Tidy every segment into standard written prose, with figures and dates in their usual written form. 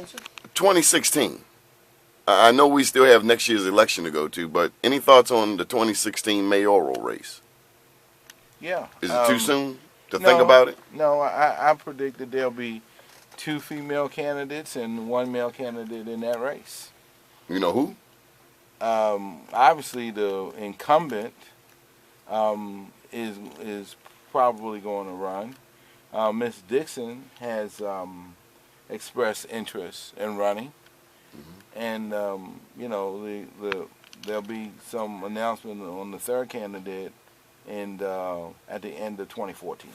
answer? 2016. I know we still have next year's election to go to, but any thoughts on the 2016 mayoral race? Yeah. Is it too soon to think about it? No, I predict that there'll be 2 female candidates and 1 male candidate in that race. You know who? Obviously, the incumbent is probably going to run. Miss Dixon has expressed interest in running, and there'll be some announcement on the 3rd candidate, and at the end of 2014.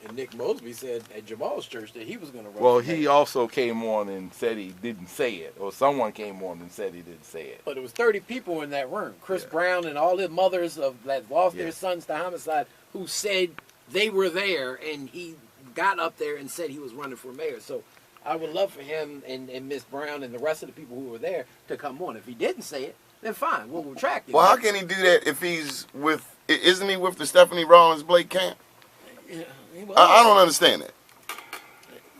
And Nick Mosby said at Jamal's church that he was going to run. Well, he also came on and said he didn't say it, or someone came on and said he didn't say it. But it was 30 people in that room. Chris Brown and all the mothers that lost their sons to homicide who said they were there, and he got up there and said he was running for mayor. So I would love for him and Miss Brown and the rest of the people who were there to come on. If he didn't say it, then fine, we'll retract it. Well, how can he do that if he's with, isn't he with the Stephanie Rawlings Blake camp? Yeah, I don't understand that.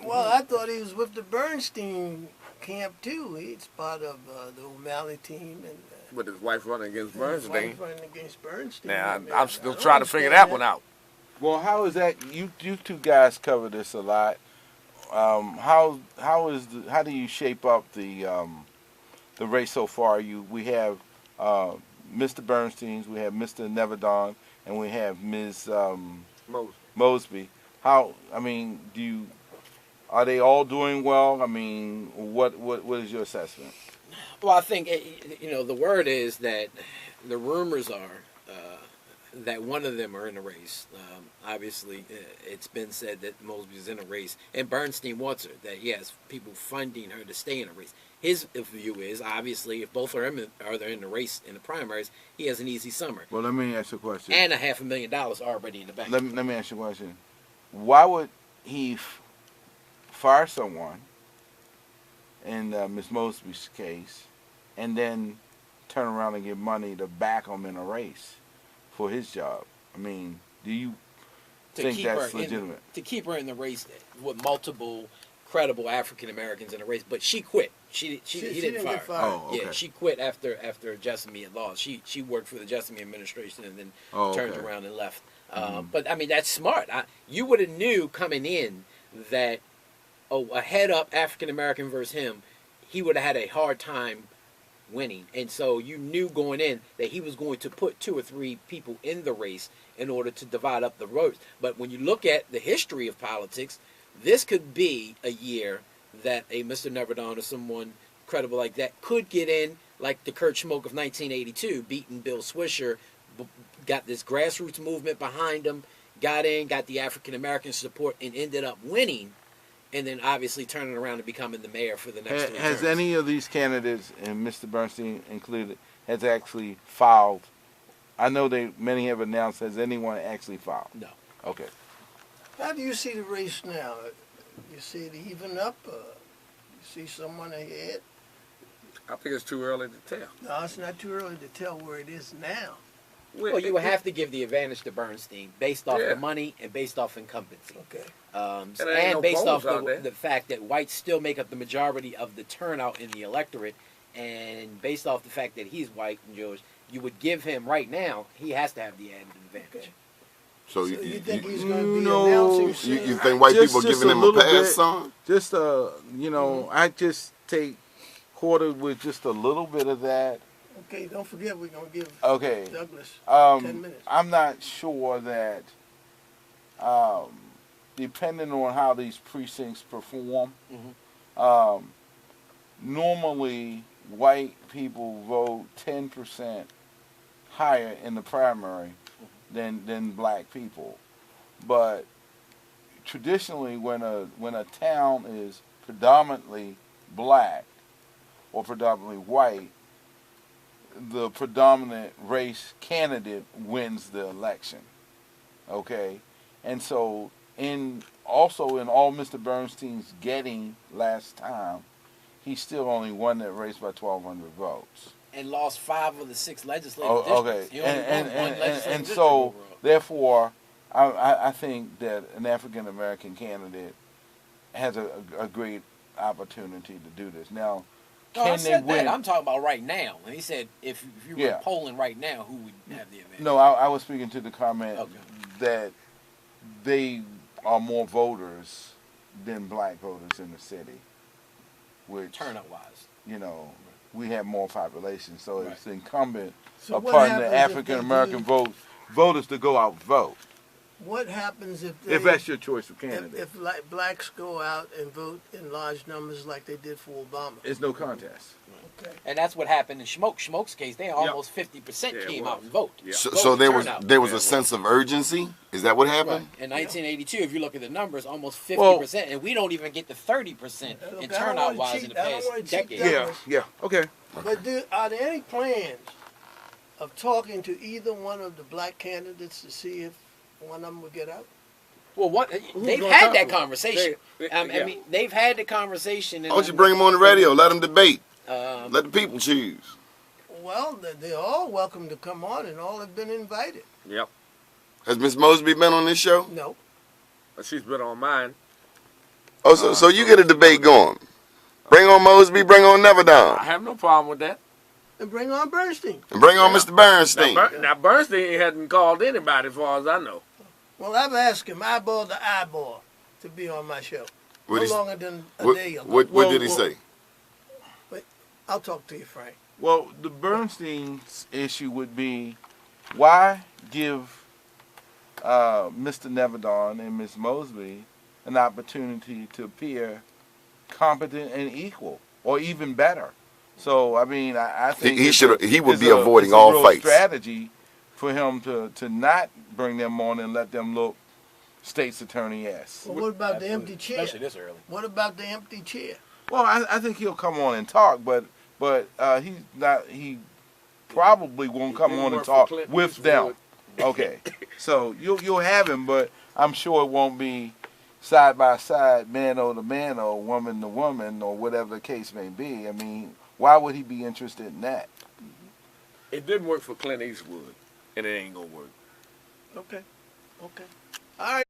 Well, I thought he was with the Bernstein camp too. He's part of the O'Malley team, and With his wife running against his Bernstein. wife running against Bernstein. Now, I mean, I'm still I don't trying to figure understand that one out. Well, how is that? You two guys cover this a lot. How do you shape up the race so far? We have Mr. Bernstein's, we have Mr. Neverdon, and we have Ms. Mosby. Are they all doing well? I mean, what is your assessment? Well, I think the word is that the rumors are that one of them are in a race. Obviously, it's been said that Mosby is in a race, and Bernstein wants her. That he has people funding her to stay in a race. His view is obviously if both are in the race in the primaries, he has an easy summer. Well, let me ask you a question. And $500,000 already in the bank. Let me ask you a question. Why would he fire someone in Ms. Mosby's case, and then turn around and give money to back him in a race for his job? I mean, do you think that's legitimate? To keep her in the race with multiple credible African Americans in the race, but she quit. He didn't fire her. Oh, okay. Yeah, she quit after Jessamy had lost. She worked for the Jessamy administration and then turned around and left. But I mean, that's smart. You would have knew coming in that a head up African American versus him, he would have had a hard time winning. And so you knew going in that he was going to put 2 or 3 people in the race in order to divide up the votes. But when you look at the history of politics, this could be a year that a Mr. Neverdon or someone credible like that could get in, like the Kurt Schmoke of 1982, beating Bill Swisher, got this grassroots movement behind him, got in, got the African American support, and ended up winning, and then obviously turning around and becoming the mayor for the next 3 Has terms. any of these candidates, and Mr. Bernstein included, has actually filed? I know many have announced. Has anyone actually filed? No. Okay. How do you see the race now? You see it even up? You see someone ahead? I think it's too early to tell. No, it's not too early to tell where it is now. Well, you would have to give the advantage to Bernstein based off the money and based off incumbency. Okay. And based off the fact that whites still make up the majority of the turnout in the electorate, and based off the fact that he's white and Jewish, you would give him right now, he has to have the added advantage. Okay. So you think he's going to be no, announcing soon? you think white people Just giving a him a little pass, bit. son? Just I just take quarter with just a little bit of that. Okay, don't forget we're going to give Douglas 10 minutes. I'm not sure that, depending on how these precincts perform, normally white people vote 10% higher in the primary than black people. But traditionally, when a town is predominantly black or predominantly white, the predominant race candidate wins the election. Okay? And so also in all Mr. Bernstein's getting last time, he still only won that race by 1,200 votes. And lost 5 of the 6 legislative districts. He only won one legislative And district so, overall. therefore, I think that an African American candidate has a great opportunity to do this. Now, No, I can they said win? that. I'm talking about right now. And he said if you were Yeah. polling right now, who would have the advantage? No, I was speaking to the comment Okay. that they are more voters than black voters in the city, which Turnout wise. you know we have more population, so Right. it's incumbent So what upon happens the if African they American do- voters to go out and vote. What happens if If that's your choice of candidate, if like blacks go out and vote in large numbers like they did for Obama? it's no contest. Okay. And that's what happened in Schmoke's case. They almost 50% Yeah, it came was. out and voted. Yeah. So there was Turnout. a sense of urgency. Is that what happened? Right. In 1982, if you look at the numbers, almost 50%, and we don't even get to 30% in Look, I don't turnout wanna wise cheat- in the I don't past wanna cheat decade. that Yeah, much. yeah, okay. But are there any plans of talking to either one of the black candidates to see if one of them would get out? Well, they've gonna had talk that to 'em? conversation. I Yeah. mean, they've had the conversation. Why don't you bring them on the radio? Let them debate. Let the people choose. Well, they're all welcome to come on, and all have been invited. Yep. Has Miss Mosby been on this show? No. But she's been on mine. Oh, so you get a debate going. Bring on Mosby, bring on I Neverdon, have no problem with that. And bring on Bernstein. and bring on Mr. Bernstein. Now Bernstein hadn't called anybody as far as I know. Well, I've asked him eyeball to eyeball to be on my show. What No he- longer than a What, day ago. what did he say? I'll talk to you, Frank. Well, the Bernstein's issue would be, why give Mr. Neverdon and Ms. Mosby an opportunity to appear competent and equal, or even better? So, I mean, I think He would it's be a- avoiding it's a all real fights. strategy for him to not bring them on and let them look state's attorney-esque. Well, what about the empty chair? Especially this early. What about the empty chair? Well, I think he'll come on and talk, but he's not. He probably won't come didn't on and work for talk Clint with Eastwood. them. Okay, so you'll have him, but I'm sure it won't be side by side, man-o to man-o, woman to woman, or whatever the case may be. I mean, why would he be interested in that? It didn't work for Clint Eastwood, and it ain't gonna work. Okay. Okay. All right.